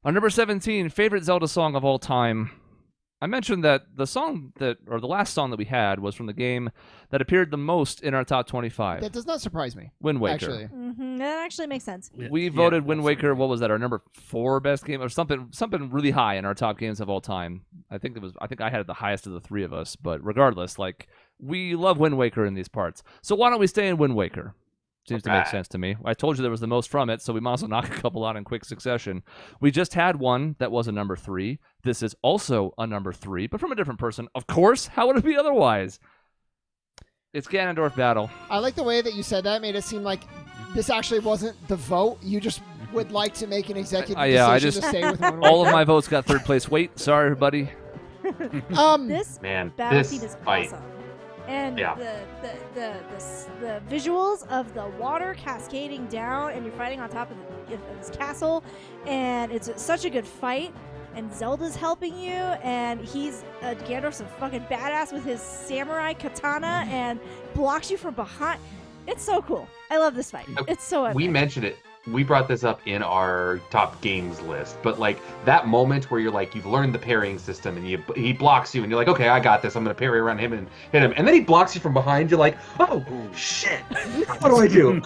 On number 17, favorite Zelda song of all time. I mentioned that the last song that we had was from the game that appeared the most in our top 25. That does not surprise me. Wind Waker. Actually. That actually makes sense. We voted Wind Waker. What was that? Our number 4 best game, or something really high in our top games of all time. I think I had it the highest of the three of us. But regardless, like, we love Wind Waker in these parts. So why don't we stay in Wind Waker? Seems to make sense to me. I told you there was the most from it, so we might as well knock a couple out in quick succession. We just had one that was a number 3. This is also a number 3, but from a different person. Of course, how would it be otherwise? It's Ganondorf Battle. I like the way that you said that. Made it seem like this actually wasn't the vote. You just would like to make an executive decision to stay with Wind Waker. All of my votes got third place. Wait, sorry, everybody. This battle theme is awesome. And the visuals of the water cascading down, and you're fighting on top of this castle, and it's such a good fight. And Zelda's helping you, and Ganondorf's a fucking badass with his samurai katana and blocks you from behind. It's so cool. I love this fight. It's so epic. We mentioned it. We brought this up in our top games list, but like that moment where you're like, you've learned the parrying system, and he blocks you, and you're like, okay, I got this. I'm gonna parry around him and hit him, and then he blocks you from behind. You're like, oh shit, what do I do?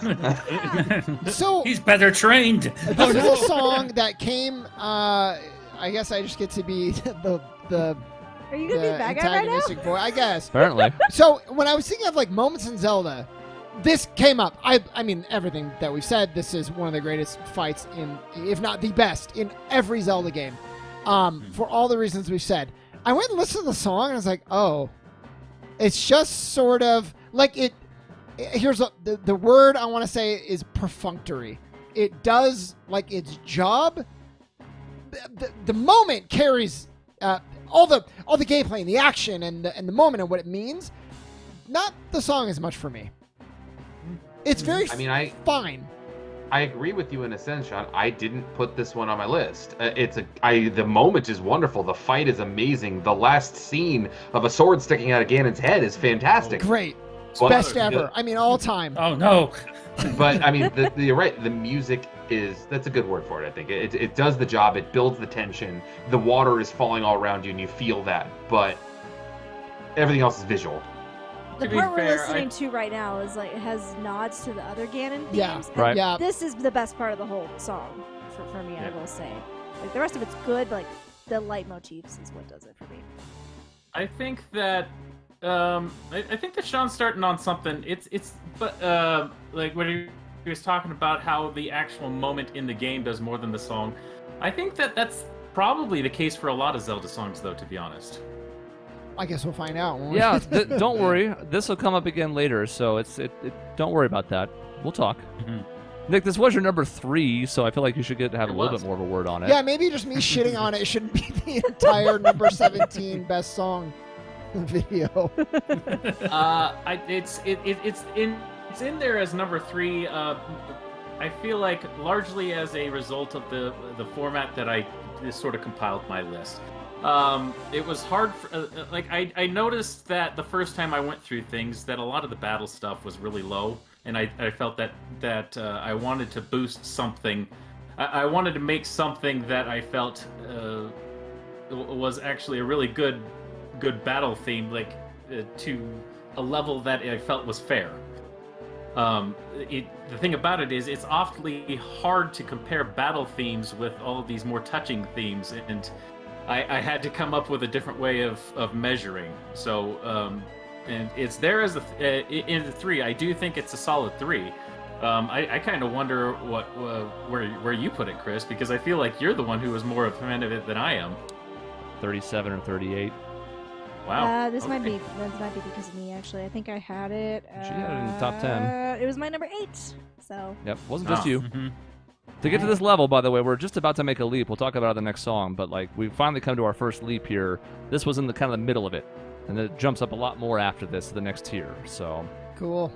So he's better trained. This is a song that came. I guess I just get to be the. Are you gonna be the bad guy right now? Boy, I guess. Apparently. So when I was thinking of like moments in Zelda, this came up. I mean, everything that we've said, this is one of the greatest fights in, if not the best, in every Zelda game. For all the reasons we've said. I went and listened to the song, and I was like, oh, it's just sort of like it. Here's the word I want to say is perfunctory. It does like its job. The moment carries all the gameplay and the action and the moment and what it means. Not the song as much for me. It's very fine. I agree with you in a sense, Shaun. I didn't put this one on my list. The moment is wonderful. The fight is amazing. The last scene of a sword sticking out of Ganon's head is fantastic. Great. It's best ever. I mean, all time. Oh, no. But, I mean, you're right. The music that's a good word for it, I think. It does the job. It builds the tension. The water is falling all around you, and you feel that. But everything else is visual. The part we're listening to right now is like it has nods to the other Ganon themes. Yeah, right. Yeah. This is the best part of the whole song for me. Yeah. I will say, like the rest of it's good, but like the leitmotifs is what does it for me. I think that I think that Shaun's starting on something. But like when he was talking about how the actual moment in the game does more than the song. I think that's probably the case for a lot of Zelda songs, though. To be honest. I guess we'll find out. Won't we? Yeah, don't worry. This will come up again later, so don't worry about that. We'll talk. Mm-hmm. Nick, this was your number 3, so I feel like you should have a little bit more of a word on it. Yeah, maybe just me shitting on it shouldn't be the entire number 17 best song video. It's in there as number 3. I feel like largely as a result of the format that I sort of compiled my list. It was hard for, I noticed that the first time I went through things that a lot of the battle stuff was really low, and I felt that I wanted to boost something. I wanted to make something that I felt was actually a really good battle theme, to a level that I felt was fair. The thing about it is it's awfully hard to compare battle themes with all of these more touching themes, and I had to come up with a different way of measuring. So, and it's there as in the 3. I do think it's a solid 3. I kind of wonder where you put it, Chris, because I feel like you're the one who was more of a fan of it than I am. 37 or 38. Wow. This might be because of me, actually. I think I had it. She had it in the top 10. It was my number 8. So. Yep, wasn't just you. Mm-hmm. To get to this level, by the way, we're just about to make a leap. We'll talk about it in the next song, but we finally come to our first leap here. This was in the kind of the middle of it, and then it jumps up a lot more after this to the next tier. So cool.